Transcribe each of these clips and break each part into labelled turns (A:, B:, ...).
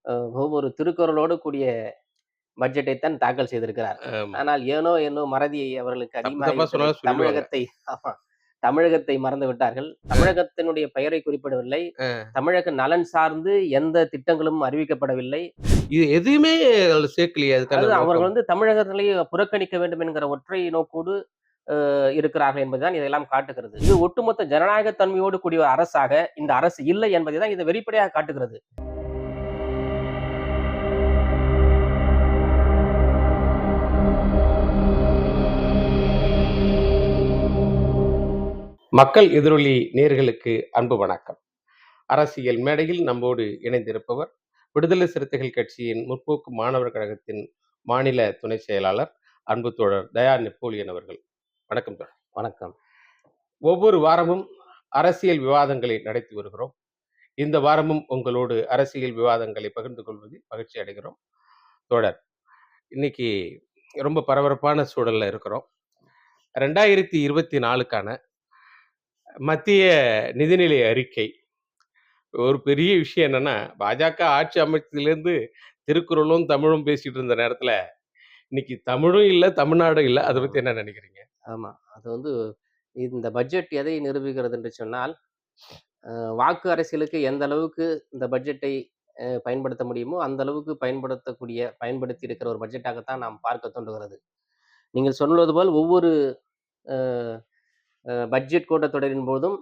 A: ஒவ்வொரு திருக்குறளோடு கூடிய பட்ஜெட்டை தான் தாக்கல் செய்திருக்கிறார்.
B: ஆமா.
A: ஆனால் ஏனோ என்னோ மறதி அவர்களுக்கு
B: தப்பு தப்பா
A: அதிகமாகிவிட்டது.
B: சொன்னாலும் சொல்லிடுவாங்க.
A: தமிழகத்தை ஆமா. தமிழகத்தை மறந்து விட்டார்கள்.
B: அ,
A: தமிழகத்தினுடைய பெயரை குறிப்பிடவில்லை.
B: அ.
A: தமிழக நலன் சார்ந்து எந்த திட்டங்களும் அறிவிக்கப்படவில்லை.
B: இது எதுவுமே அதுல சேர்க்கலையே அதுக்கான
A: அது அவர்கள்
B: நோக்கம்.
A: தமிழகத்திலேயே புறக்கணிக்க வேண்டும் என்கிற ஒற்றை நோக்கோடு இருக்கிறார்கள் என்பதுதான் இதெல்லாம் காட்டுகிறது. இது ஒட்டுமொத்த ஜனநாயக தன்மையோடு கூடிய ஒரு அரசாக இந்த அரசு இல்லை என்பதை தான் இது வெளிப்படையாக காட்டுகிறது.
B: மக்கள் எதிரொலி நேயர்களுக்கு அன்பு வணக்கம். அரசியல் மேடையில் நம்மோடு இணைந்திருப்பவர் விடுதலை சிறுத்தைகள் கட்சியின் முற்போக்கு மாணவர் கழகத்தின் மாநில துணை செயலாளர் அன்பு தோழர் தயா நெப்போலியன் அவர்கள். வணக்கம் தோழர்.
A: வணக்கம்.
B: ஒவ்வொரு வாரமும் அரசியல் விவாதங்களை நடத்தி வருகிறோம். இந்த வாரமும் உங்களோடு அரசியல் விவாதங்களை பகிர்ந்து கொள்வதில் மகிழ்ச்சி அடைகிறோம். தோழர், இன்னைக்கு ரொம்ப பரபரப்பான சூழல்ல இருக்கிறோம். 2024க்கான மத்திய நிதிநிலை அறிக்கை. ஒரு பெரிய விஷயம் என்னன்னா, பாஜக ஆட்சி அமைச்சதிலேருந்து திருக்குறளும், தமிழும் பேசிட்டு இருந்த நேரத்துல, இன்னைக்கு தமிழும் இல்ல, தமிழ்நாடும் இல்ல. அத பத்தி என்ன நினைக்கிறீங்க?
A: ஆமா. அது இந்த பட்ஜெட் எதை நிரூபிக்கிறது என்று சொன்னால், அ வாக்கு அரசியலுக்கு எந்த அளவுக்கு இந்த பட்ஜெட்டை பயன்படுத்த முடியுமோ, அந்த அளவுக்கு பயன்படுத்தி இருக்கிற ஒரு பட்ஜெட்டாகத்தான் நாம் பார்க்க தோன்றுகிறது. நீங்கள் சொல்வது போல் ஒவ்வொரு அ பட்ஜெட் கூட்டத்தொடரின் போதும்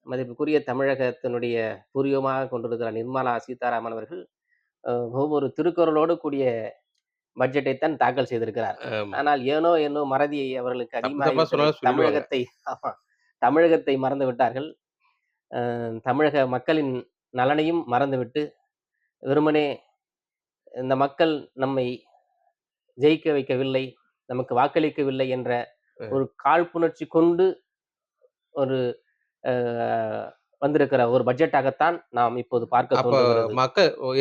A: மதிப்புக்குரிய தமிழகத்தினுடைய பூர்வீகமாக கொண்டிருக்கிற நிர்மலா சீதாராமன் அவர்கள் அ ஒவ்வொரு திருக்குறளோடு கூடிய பட்ஜெட்டை தான் தாக்கல் செய்திருக்கிறார்.
B: ஆமா.
A: ஆனால் ஏனோ என்னோ மறதி அவர்களுக்கு
B: தப்பு தப்பா
A: அதிகமாகிவிட்டது.
B: சொன்னாலும் சொல்லிடுவாங்க.
A: ஆமா. தமிழகத்தை மறந்து விட்டார்கள். தமிழக மக்களின் நலனையும் மறந்துவிட்டு, வெறுமனே இந்த மக்கள் நம்மை ஜெயிக்க வைக்கவில்லை, நமக்கு வாக்களிக்கவில்லை என்ற
B: அ.
A: ஒரு காழ்ப்புணர்ச்சி கொண்டு ஒரு அ வந்திருக்கிற ஒரு பட்ஜெட்டாகத்தான் நாம் இப்போது பார்க்க
B: அப்ப
A: தோன்றுகிறது.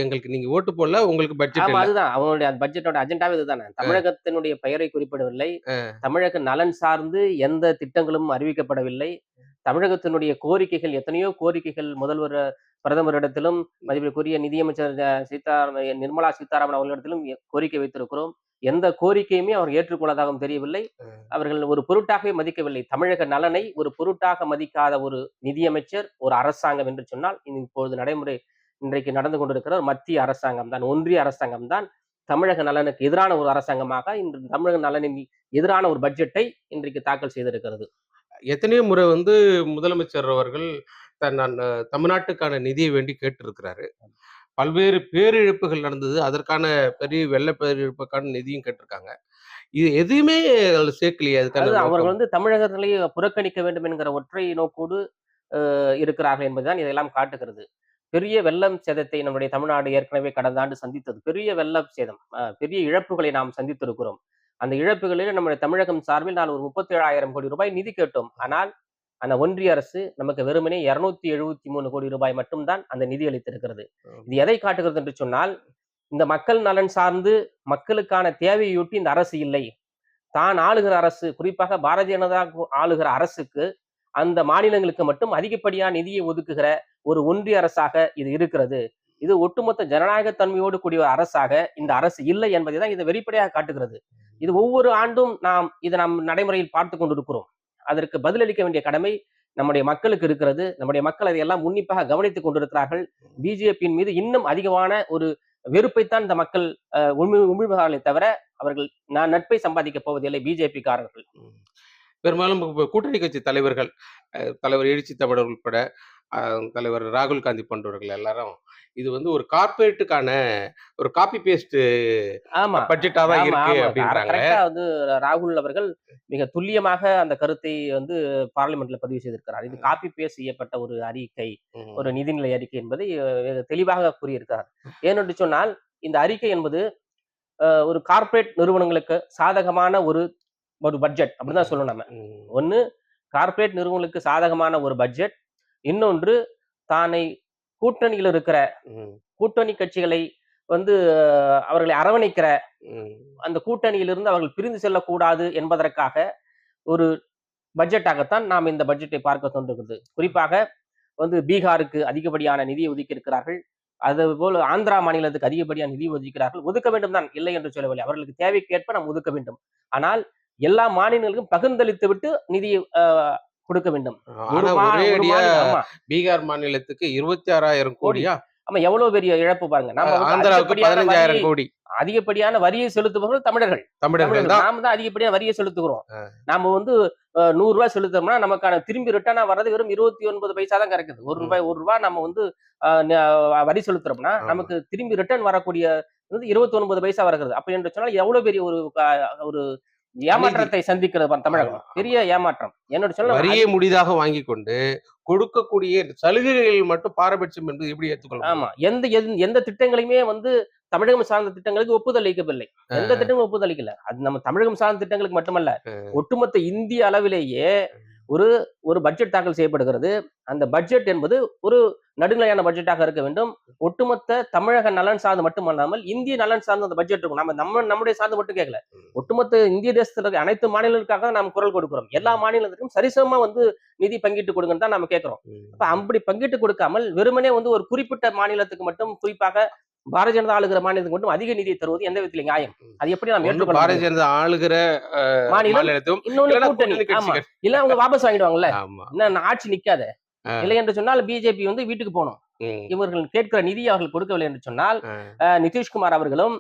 B: எங்களுக்கு நீங்க ஓட்டு போடல, உங்களுக்கு பட்ஜெட்
A: ஆமா,
B: இல்ல.
A: அதுதான். அவங்களுடைய பட்ஜெட்டோட அஜெண்டாவே இதுதானே.
B: அ,
A: தமிழகத்தினுடைய பெயரை குறிப்பிடவில்லை.
B: அ.
A: தமிழக நலன் சார்ந்து எந்த திட்டங்களும் அறிவிக்கப்படவில்லை. தமிழகத்தினுடைய கோரிக்கைகள் எத்தனையோ கோரிக்கைகள் முதல்வர், பிரதமரிடத்திலும், மதிப்பிற்குரிய நிதியமைச்சர் நிர்மலா சீதாராமன் அவர்களிடத்திலும் கோரிக்கை வைத்திருக்கிறோம். எந்த கோரிக்கையுமே அவர் ஏற்றுக்கொள்வதாகவும் தெரியவில்லை. அவர்கள் ஒரு பொருட்டாகவே மதிக்கவில்லை. தமிழக நலனை ஒரு பொருட்டாக மதிக்காத ஒரு நிதியமைச்சர், ஒரு அரசாங்கம் என்று சொன்னால், இப்பொழுது இன்றைக்கு நடந்து கொண்டிருக்கிற ஒரு மத்திய அரசாங்கம் தான், ஒன்றிய அரசாங்கம் தான் தமிழக நலனுக்கு எதிரான ஒரு அரசாங்கமாக இன்று தமிழக நலனின் எதிரான ஒரு பட்ஜெட்டை இன்றைக்கு தாக்கல் செய்திருக்கிறது.
B: எத்தனையோ முறை முதலமைச்சர் அவர்கள் தமிழ்நாட்டுக்கான நிதிய வேண்டி கேட்டிருக்கிறாரு. பல்வேறு பேரிழப்புகள் நடந்தது. அதற்கான பெரிய வெள்ள பேரிழப்புக்கான நிதியும் கேட்டிருக்காங்க. இது எதுவுமே அதுல சேர்க்கலையே அதுக்கான
A: அதாவது அவர்கள்
B: நோக்கம்.
A: தமிழகத்திலேயே புறக்கணிக்க வேண்டும் என்கிற ஒற்றை நோக்கோடு இருக்கிறார்கள் என்பதுதான் இதெல்லாம் காட்டுகிறது. பெரிய வெள்ளம் சேதத்தை நம்முடைய தமிழ்நாடு ஏற்கனவே கடந்த ஆண்டு சந்தித்தது. பெரிய வெள்ள சேதம். பெரிய இழப்புகளை நாம் சந்தித்திருக்கிறோம். அந்த இழப்புகளில் நம்முடைய தமிழகம் சார்பில் நான் ஒரு 37,000 கோடி ரூபாய் நிதி கேட்டோம். ஆனால் அந்த ஒன்றிய அரசு நமக்கு வெறுமனே 273 கோடி ரூபாய் மட்டும் தான் அந்த நிதி அளித்திருக்கிறது. இது எதை காட்டுகிறது என்று சொன்னால், இந்த மக்கள் நலன் சார்ந்து மக்களுக்கான தேவையொட்டி இந்த அரசு இல்லை. தான் ஆளுகிற அரசு, குறிப்பாக பாரதிய ஜனதா ஆளுகிற அரசுக்கு அந்த மாநிலங்களுக்கு மட்டும் அதிகப்படியான நிதியை ஒதுக்குகிற ஒரு ஒன்றிய அரசாக இது இருக்கிறது. இது ஒட்டுமொத்த ஜனநாயக தன்மையோடு கூடிய ஒரு அரசாக இந்த அரசு இல்லை என்பதை தான் இது வெளிப்படையாக காட்டுகிறது. இது ஒவ்வொரு ஆண்டும் நாம் நடைமுறையில் பார்த்துக் கொண்டிருக்கிறோம். அதற்கு பதிலளிக்க வேண்டிய கடமை நம்முடைய மக்களுக்கு இருக்கிறது. நம்முடைய மக்கள் அதையெல்லாம் உன்னிப்பாக கவனித்துக் கொண்டிருக்கிறார்கள். பிஜேபியின் மீது இன்னும் அதிகமான ஒரு வெறுப்பைத்தான் இந்த மக்கள் உமிழ்கிறார்களே தவிர, அவர்கள் நட்பை சம்பாதிக்கப் போவதில்லை பிஜேபி காரர்கள்.
B: பெரும்பாலும் கூட்டணி கட்சி தலைவர்கள், தலைவர் எழுச்சி தமிழர் உட்பட, தலைவர் ராகுல் காந்தி போன்றவர்கள் எல்லாரும் இது ஒரு கார்ப்பரேட்டுக்கான ஒரு காப்பி பேஸ்ட்
A: ஆமா.
B: பட்ஜெட்டா தான்
A: ஆமா,
B: இருக்கு
A: ஆமா.
B: அப்படின்றாங்க.
A: கரெக்ட்டா ராகுல் அவர்கள் மிக துல்லியமாக அந்த கருத்தை பார்லிமென்ட்ல பதிவு செய்திருக்கிறார். இது காப்பி பேஸ்ட் செய்யப்பட்ட ஒரு அறிக்கை, ஒரு
B: ம்.
A: நிதிநிலை அறிக்கை என்பதை தெளிவாக கூறியிருக்கிறார். ஏனென்று சொன்னால், இந்த அறிக்கை என்பது ஒரு கார்ப்பரேட் நிறுவனங்களுக்கு சாதகமான ஒரு ஒரு பட்ஜெட் அப்படிதான் சொல்லணும் நம்ம.
B: ம்.
A: ஒண்ணு கார்ப்பரேட் நிறுவனங்களுக்கு சாதகமான ஒரு பட்ஜெட். இன்னொன்று தானை கூட்டணியில் இருக்கிற
B: ம்.
A: கூட்டணி கட்சிகளை வந்து அவர்களை அரவணைக்கிற
B: ம்.
A: அந்த கூட்டணியிலிருந்து அவர்கள் பிரிந்து செல்லக்கூடாது என்பதற்காக ஒரு பட்ஜெட்டாகத்தான் நாம் இந்த பட்ஜெட்டை பார்க்க தோன்றுகிறது. குறிப்பாக பீகாருக்கு அதிகப்படியான நிதியை ஒதுக்கி இருக்கிறார்கள். அதுபோல ஆந்திரா மாநிலத்துக்கு அதிகப்படியான நிதி ஒதுக்கிறார்கள். ஒதுக்க வேண்டும் தான், இல்லை என்று சொல்லவில்லை. அவர்களுக்கு தேவைக்கேற்ப நாம் ஒதுக்க வேண்டும். ஆனால் எல்லா மாநிலங்களுக்கும் பகிர்ந்தளித்து விட்டு நிதி கொடுக்க வேண்டும்.
B: ஆனா ஒரே
A: ஒரு
B: அடியா
A: மாநிலம் ஆமா.
B: பீகார் மாநிலத்துக்கு 26,000
A: கோடி.
B: கோடியா?
A: ஆமா, எவ்வளவு பெரிய இழப்பு பாருங்க. நாம வந்து
B: ஆந்திராவுக்கு 15,000 கோடி.
A: அதிகப்படியான வரியை செலுத்துபவர்கள் தமிழர்கள்.
B: தமிழர்கள் தான்.
A: நாம தான் அதிகப்படியான வரியை செலுத்துகிறோம். நாம வந்து ₹100 செலுத்தோம்னா நமக்கான திரும்பி ரிட்டர்னா வர்றது வெறும் 29 பைசா தான் கிடைக்குது. ₹1 நம்ம வந்து வரி செலுத்துறோம்னா நமக்கு திரும்பி ரிட்டர்ன் வரக்கூடிய 29 பைசா வருகிறது. அப்படி என்று சொன்னால் எவ்வளவு பெரிய ஒரு ஏமாற்றத்தை சந்திக்கிறது தமிழகம். பெரிய ஏமாற்றம். என்னோட சொல்ல
B: வரியை முடிதாக வாங்கி கொண்டு கொடுக்கக்கூடிய சலுகைகள் மட்டும் பாரபட்சம் என்பது எப்படி ஏற்றுக்கொள்ள?
A: ஆமா, எந்த திட்டங்களையுமே வந்து தமிழகம் சார்ந்த திட்டங்களுக்கு ஒப்புதல் அளிக்கவில்லை. எந்த திட்டமும் ஒப்புதல் அளிக்கல. அது நம்ம தமிழகம் சார்ந்த திட்டங்களுக்கு மட்டுமல்ல, ஒட்டுமொத்த இந்திய அளவிலேயே ஒரு பட்ஜெட் தாக்கல் செய்யப்படுகிறது. அந்த பட்ஜெட் என்பது ஒரு நடுநிலையான பட்ஜெட்டாக இருக்க வேண்டும். ஒட்டுமொத்த தமிழக நலன் சார்ந்து மட்டுமல்லாமல் இந்திய நலன் சார்ந்த அந்த பட்ஜெட் இருக்கும். நம்முடைய சார்ந்து மட்டும் கேட்கல. ஒட்டுமொத்த இந்திய தேசத்துல இருக்க அனைத்து மாநிலங்களுக்காக நாம் குரல் கொடுக்கிறோம். எல்லா மாநிலத்திற்கும் சரிசமமா வந்து நிதி பங்கிட்டு கொடுங்கன்னு தான் நம்ம கேட்கிறோம். அப்ப அப்படி பங்கிட்டு கொடுக்காமல் வெறுமனே வந்து ஒரு குறிப்பிட்ட மாநிலத்துக்கு மட்டும், குறிப்பாக பாரதிய ஜனதா ஆளுகிற மாநிலத்துக்கு மட்டும் அதிக நிதியை தருவது எந்த விதத்துல நியாயம்? அது எப்படி நாம் ஏற்றுக்கொள்ள?
B: பாரதிய ஜனதா ஆளுகிற மாநிலத்தும்
A: இன்னொன்னு கூட்டணி. ஆமா, இல்ல அவங்க வாபஸ் வாங்கிடுவாங்கல்ல. என்ன ஆட்சி நிக்காத. இல்லை என்று சொன்னால் பிஜேபி வந்து வீட்டுக்கு போகணும். இவர்கள் கேட்கிற நிதி அவர்கள் கொடுக்கவில்லை என்று சொன்னால் நிதிஷ்குமார் அவர்களும்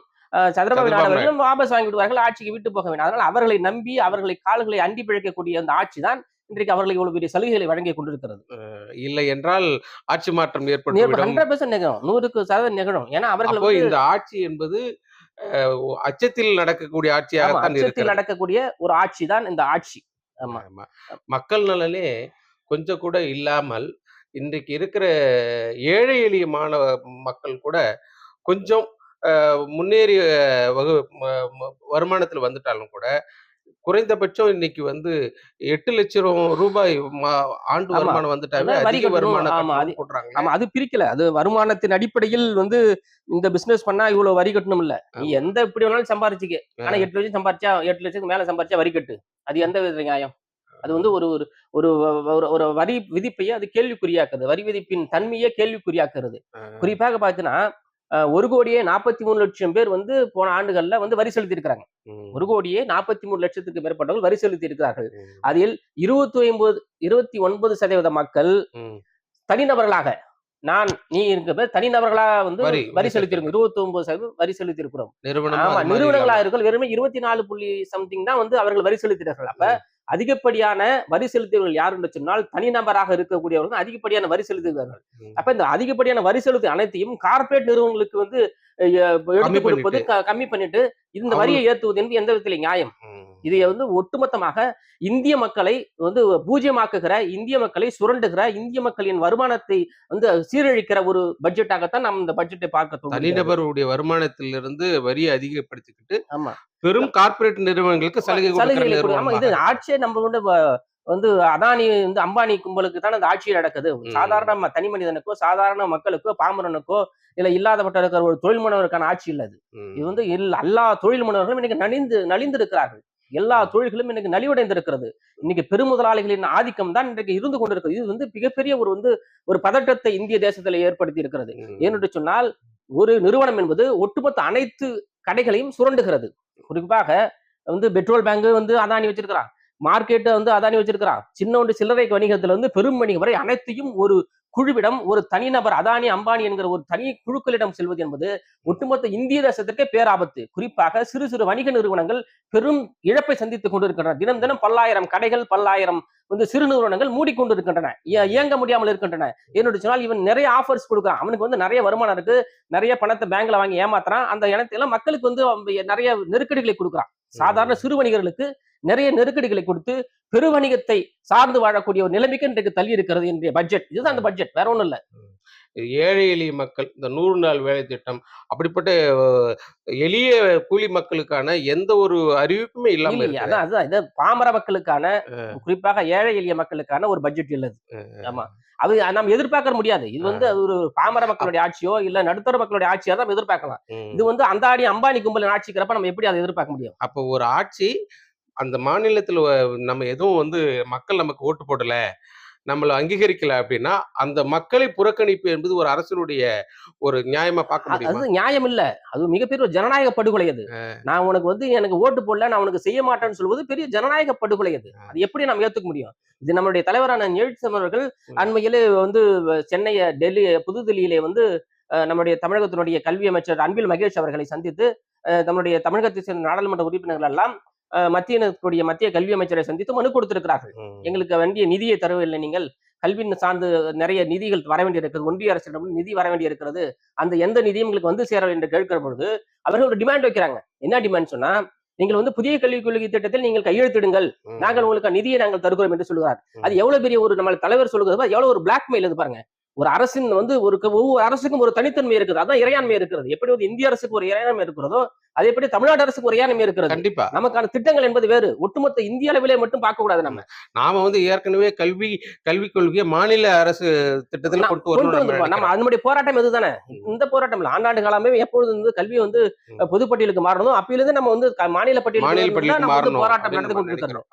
A: சந்திரபாபு நாயுடு அவர்களும் வாபஸ் வாங்கிவிடுவார்கள், ஆட்சிக்கு விட்டு போக வேண்டும். அதனால அவர்களை நம்பி அவர்களை கால்களை அண்டி பிழைக்கக்கூடிய அந்த ஆட்சி தான் இன்றைக்கு அவர்களுக்கு இவ்வளவு பெரிய சலுகைகளை வழங்கி கொண்டிருக்கிறது.
B: இல்லை என்றால் ஆட்சி மாற்றம் ஏற்பட்டு
A: 100% நிகழும். 100% நிகழும். ஏன்னா அவர்கள்
B: இந்த ஆட்சி என்பது அச்சத்தில் நடக்கக்கூடிய ஆட்சியாக,
A: அச்சத்தில் நடக்கக்கூடிய ஒரு ஆட்சி தான் இந்த ஆட்சி. ஆமா,
B: மக்கள் நலனே கொஞ்சம் கூட இல்லாமல் இன்றைக்கு இருக்கிற ஏழை எளிய மாணவ மக்கள் கூட கொஞ்சம் முன்னேறிய வருமானத்தில் வந்துட்டாலும் கூட குறைந்தபட்சம் இன்னைக்கு வந்து 8 லட்சம் ரூபாய் ஆண்டு வருமானம் வந்துட்டாவே அதிக வருமானம் போடுறாங்க.
A: ஆமா, அது பிரிக்கல. அது வருமானத்தின் அடிப்படையில் வந்து இந்த பிசினஸ் பண்ணா இவ்வளவு வரி கட்டணும் இல்ல. நீ எந்த இப்படி வேணாலும் சம்பாரிச்சுக்க. ஆனா 8 லட்சம் சம்பாரிச்சா, 8 லட்சத்துக்கு மேல சம்பாரிச்சா வரி கட்டு. அது எந்த வித நியாயம்? அது வந்து ஒரு வரி விதிப்பையே அது கேள்விக்குறியாக்குது. வரி விதிப்பின் தன்மையே கேள்விக்குறியாக்குறது. குறிப்பாக பாத்தீங்கன்னா 1,43,00,000 பேர் வந்து போன ஆண்டுகள்ல வந்து வரி செலுத்தி இருக்கிறாங்க. 1,43,00,000 மேற்பட்டவர்கள் வரி செலுத்தி இருக்கிறார்கள். அதில் 29% மக்கள் தனிநபர்களாக, நீ இருக்க தனிநபர்களா வந்து வரி செலுத்திருக்கோம். 29% வரி செலுத்தி இருக்கிறோம். நிறுவனங்களா இருக்கிற வெறுமே 24 சம்திங் தான் வந்து அவர்கள் வரி செலுத்தினார்கள். அப்ப அதிகப்படியான வரி செலுத்தியவர்கள் யார் என்று சொன்னால் தனிநபராக இருக்கக்கூடியவர்கள் அதிகப்படியான வரி செலுத்துகிறார்கள். அப்ப இந்த அதிகப்படியான வரி செலுத்தி அனைத்தையும் கார்பரேட் நிறுவனங்களுக்கு வந்து எடுத்து கொடுப்பது, கம்மி பண்ணிட்டு இந்த வரியை ஏற்றுவது என்று எந்த விதத்தில் நியாயம்? இதை வந்து ஒட்டுமொத்தமாக இந்திய மக்களை வந்து பூஜ்யமாக்குகிற, இந்திய மக்களை சுரண்டுகிற, இந்திய மக்களின் வருமானத்தை வந்து சீரழிக்கிற ஒரு பட்ஜெட்டாகத்தான் நாம் இந்த பட்ஜெட்டை பார்க்க.
B: தனிநபருடைய வருமானத்திலிருந்து வரியை அதிகப்படுத்திக்கிட்டு பெரும் கார்பரேட் நிறுவனங்களுக்கு சலுகை.
A: இது ஆட்சியை நம்ம வந்து அதானி வந்து அம்பானி கும்பலுக்கு தான் அந்த ஆட்சி நடக்குது. சாதாரண தனி மனிதனுக்கோ, சாதாரண மக்களுக்கோ, பாமரனுக்கோ, இல்ல இல்லாதப்பட்ட இருக்கிற ஒரு தொழில் முனைவருக்கான ஆட்சி இல்ல. இது வந்து எல்லா தொழில் முனைவர்களும் இன்னைக்கு நலிந்து இருக்கிறார்கள். எல்லா தொழில்களும் இன்னைக்கு நலிவடைந்திருக்கிறது. இன்னைக்கு பெருமுதலாளிகளின் ஆதிக்கம் தான் இன்றைக்கு இருந்து கொண்டிருக்கிறது. இது வந்து மிகப்பெரிய ஒரு பதட்டத்தை இந்திய தேசத்தில் ஏற்படுத்தி இருக்கிறது. ஏனென்று சொன்னால் ஒரு நிறுவனம் என்பது ஒட்டுமொத்த அனைத்து கடைகளையும் சுரண்டுகிறது. குறிப்பாக வந்து பெட்ரோல் பேங்க் வந்து அதானி வச்சிருக்கிறான், மார்க்கெட்டை வந்து அதானி வச்சிருக்கிறான், சின்ன சில்லறை வணிகத்துல வந்து பெரும் வணிகம் வரை அனைத்தையும் ஒரு குழுவிடம், ஒரு தனிநபர் அதானி அம்பானி என்கிற ஒரு தனி குழுக்களிடம் செல்வது என்பது ஒட்டுமொத்த இந்திய தேசத்திற்கே பேராபத்து. குறிப்பாக சிறு சிறு வணிக நிறுவனங்கள் பெரும் இழப்பை சந்தித்துக் கொண்டிருக்கின்றன. தினம் தினம் பல்லாயிரம் கடைகள், பல்லாயிரம் வந்து சிறு நிறுவனங்கள் மூடிக்கொண்டிருக்கின்றன, இயங்க முடியாமல் இருக்கின்றன. என்னோட சொன்னால் இவன் நிறைய ஆஃபர்ஸ் கொடுக்குறான், அவனுக்கு வந்து நிறைய வருமானம் இருக்கு, நிறைய பணத்தை பேங்க்ல வாங்கி ஏமாத்துறான். அந்த இடத்துல மக்களுக்கு வந்து நிறைய நெருக்கடிகளை கொடுக்குறான். சாதாரண சிறு வணிகர்களுக்கு நிறைய நெருக்கடிகளை கொடுத்து பெரு வணிகத்தை சார்ந்து வாழக்கூடிய ஒரு நிலைமைக்கு இன்றைக்கு தள்ளி இருக்கிறது இன்றைய பட்ஜெட். இதுதான் அந்த பட்ஜெட், வேற ஒண்ணும் இல்ல.
B: ஏழை எளிய மக்கள், இந்த 100 நாள் வேலை திட்டம், அப்படிப்பட்ட எளிய கூலி மக்களுக்கான எந்த ஒரு அறிவிப்புமே இல்லாம இருக்கு.
A: அதான் பாமர மக்களுக்கான, குறிப்பாக ஏழை எளிய மக்களுக்கான ஒரு பட்ஜெட் இல்லது. ஆமா, அது நாம் எதிர்பார்க்க முடியாது. இது வந்து ஒரு பாமர மக்களுடைய ஆட்சியோ இல்ல நடுத்தர மக்களுடைய ஆட்சியோ தான் எதிர்பார்க்கலாம். இது வந்து அந்தாடி அம்பானி கும்பலின் ஆட்சிக்கிறப்ப நம்ம எப்படி அதை எதிர்பார்க்க முடியும்?
B: அப்போ ஒரு ஆட்சி அந்த மாநிலத்துல நம்ம எதுவும் வந்து மக்கள் நமக்கு ஓட்டு போடல, நம்மள அங்கீகரிக்கல அப்படின்னா அந்த மக்களை புறக்கணிப்பு என்பது ஒரு அரசினுடைய ஒரு நியாயமா பார்க்க முடியுமா?
A: அது நியாயம் இல்ல. அது மிகப்பெரிய ஒரு ஜனநாயக படுகொலை அது. நான் உனக்கு வந்து எனக்கு ஓட்டு போடல, நான் உனக்கு செய்ய மாட்டேன்னு சொல்வது பெரிய ஜனநாயக படுகொலை அது. அது எப்படி நாம் ஏத்துக்க முடியும்? இது நம்முடைய தலைவரான எழில்சம் அவர்கள் அண்மையிலே வந்து சென்னை, டெல்லி, புதுதில்லியிலே வந்து நம்முடைய தமிழகத்தினுடைய கல்வி அமைச்சர் அன்பில் மகேஷ் அவர்களை சந்தித்து நம்முடைய தமிழகத்தை சேர்ந்த நாடாளுமன்ற உறுப்பினர்கள் எல்லாம் மத்திய கல்வி அமைச்சரை சந்தித்து மனு கொடுத்திருக்கிறார்கள். எங்களுக்கு வேண்டிய நிதியை தரவில்லை நீங்கள், கல்வி சார்ந்து நிறைய நிதிகள் வர வேண்டி இருக்கிறது, ஒன்றிய அரசிடம் நிதி வர வேண்டி இருக்கிறது, அந்த எந்த நிதியும் எங்களுக்கு வந்து சேர என்று கேட்கிற பொழுது அவர்கள் ஒரு டிமாண்ட் வைக்கிறாங்க. என்ன டிமாண்ட் சொன்னா, நீங்கள் வந்து புதிய கல்விக் கொள்கை திட்டத்தில் நீங்கள் கையெழுத்திடுங்கள், நாங்கள் உங்களுக்கு நிதியை நாங்கள் தருகிறோம் என்று சொல்கிறார். அது எவ்வளவு பெரிய ஒரு நம்ம தலைவர் சொல்லுகிறது, எவ்வளவு ஒரு பிளாக்மெயில் இது பாருங்க. ஒரு அரசின் வந்து ஒவ்வொரு அரசுக்கும் ஒரு தனித்தன்மை இருக்குது, அதான் இறையாண்மை இருக்கிறது. எப்படி வந்து இந்திய அரசுக்கு ஒரு இறையாண்மை இருக்கிறதோ அதே எப்படி தமிழ்நாடு அரசுக்கு ஒரு இறையாண்மை இருக்கிறது.
B: கண்டிப்பா
A: நமக்கான திட்டங்கள் என்பது வேறு. ஒட்டுமொத்த இந்திய அளவிலே மட்டும் பார்க்க கூடாது.
B: நாம வந்து ஏற்கனவே கல்விக் கொள்கையை மாநில அரசு திட்டத்துல கொண்டு
A: வந்துருவோம். நம்ம அதனுடைய போராட்டம் இதுதானே. இந்த போராட்டம் இல்ல, ஆண்டாண்டு காலமே எப்பொழுது வந்து கல்வி வந்து பொதுப்பட்டியலுக்கு மாறணும் அப்பயிலிருந்து நம்ம வந்து மாநில பட்டியலுக்கு போராட்டம் நடந்து கொண்டிருக்கிறோம்.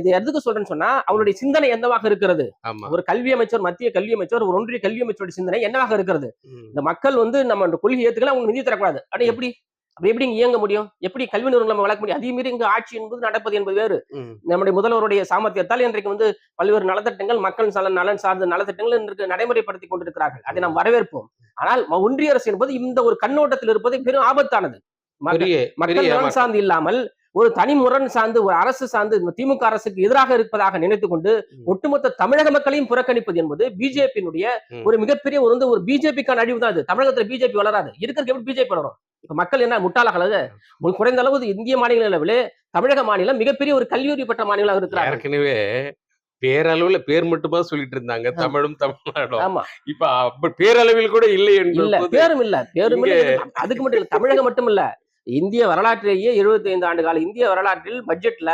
A: இது எதுக்கு சொல்றேன்னு சொன்னா, அவருடைய சிந்தனை என்னவாக இருக்கிறது. ஒரு கல்வி அமைச்சர், மத்திய கல்வி அமைச்சர், ஒரு ஒன்றிய கல்வி அமைச்சருடைய சிந்தனை என்னவாக இருக்கிறது. இந்த மக்கள் வந்து நம்ம கொள்கை ஏத்துக்கலாம், அவங்க நிதி தரக்கூடாது. ஆனா எப்படி எப்படி இயங்க முடியும்? எப்படி கல்வி நிறுவனம் நம்ம வளர்க்க முடியும்? அதே மீறி இங்கு ஆட்சி என்பது நடப்பது என்பது வேறு. நம்முடைய முதல்வருடைய சாமர்த்தியத்தால் இன்றைக்கு வந்து பல்வேறு நலத்திட்டங்கள், மக்கள் நலன் சார்ந்த நலத்திட்டங்கள் இன்றைக்கு நடைமுறைப்படுத்தி கொண்டிருக்கிறார்கள். அதை நாம் வரவேற்போம். ஆனால் ஒன்றிய அரசு என்பது இந்த ஒரு கண்ணோட்டத்தில் இருப்பது பெரும் ஆபத்தானது. மக்கள் நலன் சார்ந்து இல்லாமல் ஒரு தனி முரண் சார்ந்து, ஒரு அரசு சார்ந்து திமுக அரசுக்கு எதிராக இருப்பதாக நினைத்துக் கொண்டு ஒட்டுமொத்த தமிழக மக்களையும் புறக்கணிப்பது என்பது பிஜேபியினுடைய ஒரு மிகப்பெரிய ஒரு பிஜேபிக்கான அழிவு தான். தமிழகத்துல பிஜேபி வளராது. இருக்கிறதுக்கு எப்படி பிஜேபி வளரும்? இப்ப மக்கள் என்ன முட்டாளாக? குறைந்த அளவு இந்திய மாநில அளவிலே தமிழக மாநிலம் மிகப்பெரிய ஒரு கல்வியறிவு பெற்ற மாநிலம் இருக்கிறார்.
B: ஏற்கனவே பேரளவுல பேர் மட்டுமா சொல்லிட்டு இருந்தாங்க தமிழும் தமிழ்நாடும். இப்ப பேரளவில் கூட இல்லை
A: இல்ல, பேரும் இல்ல. அதுக்கு மட்டும் இல்ல, தமிழகம் மட்டும் இல்ல, இந்திய வரலாற்றிலேயே 75 ஆண்டு கால இந்திய வரலாற்றில் பட்ஜெட்ல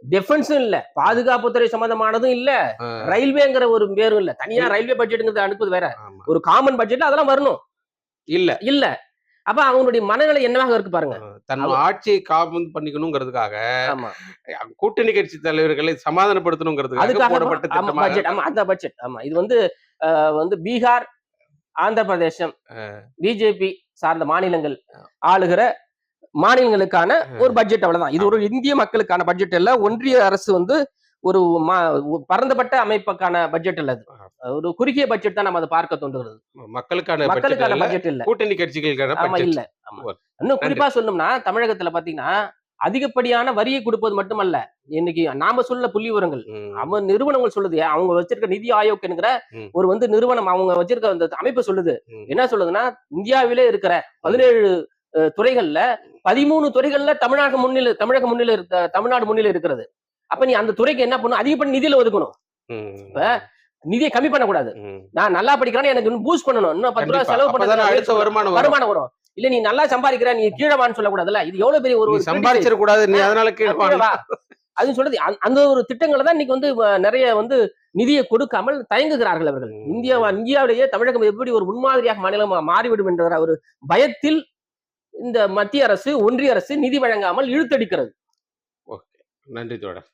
A: டிஃபென்ஸும் இல்ல, பாதுகாப்புத்துறை சம்பந்தமானதும் இல்ல, ரயில்வேங்கிற ஒரு பேரும் இல்ல. தனியா ரயில்வே பட்ஜெட்ங்கிறது அனுப்புது வேற, ஒரு காமன் பட்ஜெட்ல அதெல்லாம் வரணும். இல்ல அப்ப அவங்களுடைய மனநிலை என்னவாக இருக்கு பாருங்க.
B: தன் ஆட்சியை காபந்து பண்ணிக்கணுங்கிறதுக்காக கூட்டணி கட்சி தலைவர்களை சமாதானப்படுத்தணுங்கிறதுக்காக போடப்பட்ட திட்டமாக
A: அந்த பட்ஜெட். இது வந்து பீகார், ஆந்திர பிரதேசம் பிஜேபி சார்ந்த மாநிலங்கள் ஆளுகிற மாநிலங்களுக்கான ஒரு பட்ஜெட், அவ்வளவுதான். இது ஒரு இந்திய மக்களுக்கான பட்ஜெட் இல்ல. ஒன்றிய அரசு வந்து ஒரு பரந்தப்பட்ட அமைப்புக்கான பட்ஜெட் இல்ல, அது ஒரு குறுகிய பட்ஜெட் தான் நம்ம அதை பார்க்க தோன்றுகிறது. மக்களுக்கான பட்ஜெட் இல்ல, கூட்டணி கட்சிகளுக்கான இல்ல. இன்னும் குறிப்பா சொல்லணும்னா, தமிழகத்துல பாத்தீங்கன்னா அதிகப்படியான வரியை கொடுப்பது மட்டுமல்ல, இன்னைக்கு நாம சொல்ல புள்ளி விவரங்கள் அவன் நிறுவனங்கள் சொல்லுது. அவங்க வச்சிருக்க நிதி ஆயோக் என்கிற ஒரு நிறுவனம், அவங்க வச்சிருக்க அந்த அமைப்பு சொல்லுது. என்ன சொல்லுதுன்னா, இந்தியாவிலே இருக்கிற 17 துறைகள்ல 13 துறைகள்ல தமிழ்நாடு முன்னிலை இருக்கிறது. அப்ப நீ அந்த துறைக்கு என்ன பண்ணும்? அதிகப்படி நிதியில ஒதுக்கணும். இப்ப நிதியை கம்மி பண்ணக்கூடாது. நான் நல்லா படிக்கிறேன்னு எனக்கு பூஸ்ட் பண்ணணும், இன்னும் 10 ரூபாய் செலவு பண்ண வருமானம் வரும். இல்ல நீ நல்லா சம்பாதிக்கிற, நீ கீழவான்னு சொல்லக்கூடாதுல்ல. இது எவ்வளவு பெரிய ஒரு
B: சம்பாதிச்சிட கூடாது, நீ அதனால கீழவா
A: அது சொல்றது. அந்த ஒரு திட்டங்களை தான் இன்னைக்கு நிறைய நிதியை கொடுக்காமல் தயங்குகிறார்கள் அவர்கள். இந்தியாவிலேயே தமிழகம் எப்படி ஒரு முன்மாதிரியாக மாநிலம் மாறிவிடும் என்ற ஒரு பயத்தில் இந்த மத்திய அரசு, ஒன்றிய அரசு நிதி வழங்காமல் இழுத்தடிக்கிறது.
B: நன்றி தோழர்.